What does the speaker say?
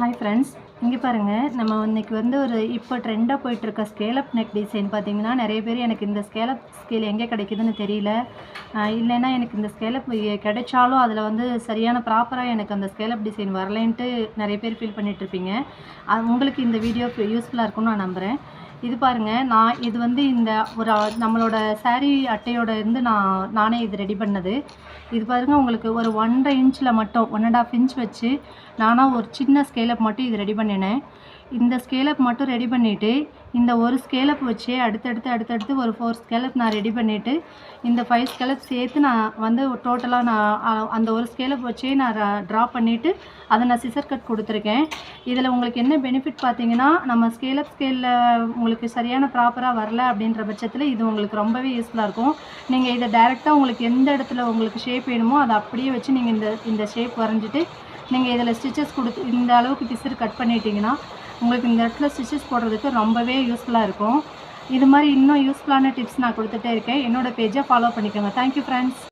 Hi friends, இங்கே பாருங்கள். நம்ம இன்னைக்கு ஒரு இப்போ ட்ரெண்டாக போயிட்டுருக்க ஸ்கேலப் நெக் டிசைன் பார்த்தீங்கன்னா, நிறைய பேர் எனக்கு இந்த ஸ்கேல் எங்கே கிடைக்குதுன்னு தெரியல, இல்லைன்னா எனக்கு இந்த ஸ்கேலப் கிடைச்சாலும் அதில் சரியான ப்ராப்பராக எனக்கு அந்த ஸ்கேலப் டிசைன் வரலைன்ட்டு நிறைய பேர் ஃபீல் பண்ணிகிட்ருப்பீங்க. உங்களுக்கு இந்த வீடியோ யூஸ்ஃபுல்லாக இருக்கும்னு நான் நம்புகிறேன். இது பாருங்கள், நான் இது இந்த ஒரு நம்மளோட சாரீ அட்டையோட இருந்து நானே இது ரெடி பண்ணது. இது பாருங்கள், உங்களுக்கு ஒரு 1.5 இன்ச்சில் மட்டும் 1.5 இன்ச் வச்சு நானாக ஒரு சின்ன ஸ்கேலப் மட்டும் இது ரெடி பண்ணினேன். இந்த ஸ்கேலப் மட்டும் ரெடி பண்ணிவிட்டு, இந்த ஒரு ஸ்கேலப் வச்சு அடுத்தடுத்து ஒரு 4 ஸ்கேலப் நான் ரெடி பண்ணிவிட்டு, இந்த 5 ஸ்கேலப் சேர்த்து நான் டோட்டலாக அந்த ஒரு ஸ்கேலப் வச்சே நான் ட்ரா பண்ணிவிட்டு அதை நான் சிசர் கட் கொடுத்துருக்கேன். இதில் உங்களுக்கு என்ன பெனிஃபிட் பார்த்தீங்கன்னா, நம்ம ஸ்கேலில் உங்களுக்கு சரியான ப்ராப்பராக வரல அப்படின்ற பட்சத்தில் இது உங்களுக்கு ரொம்பவே யூஸ்ஃபுல்லாக இருக்கும். நீங்கள் இதை டைரெக்டாக உங்களுக்கு எந்த இடத்துல உங்களுக்கு ஷேப் வேணுமோ அதை அப்படியே வச்சு நீங்கள் இந்த ஷேப் வரைஞ்சிட்டு நீங்கள் இதில் ஸ்டிச்சஸ் கொடுத்து இந்த அளவுக்கு பிசர் கட் பண்ணிட்டீங்கன்னா உங்களுக்கு இந்த இடத்துல ஸ்டிச்சஸ் போடுறதுக்கு ரொம்பவே யூஸ்ஃபுல்லாக இருக்கும். இது மாதிரி இன்னும் யூஸ்ஃபுல்லான டிப்ஸ் நான் கொடுத்துட்டே இருக்கேன். என்னோடய பேஜை ஃபாலோ பண்ணிக்கோங்க. Thank you friends.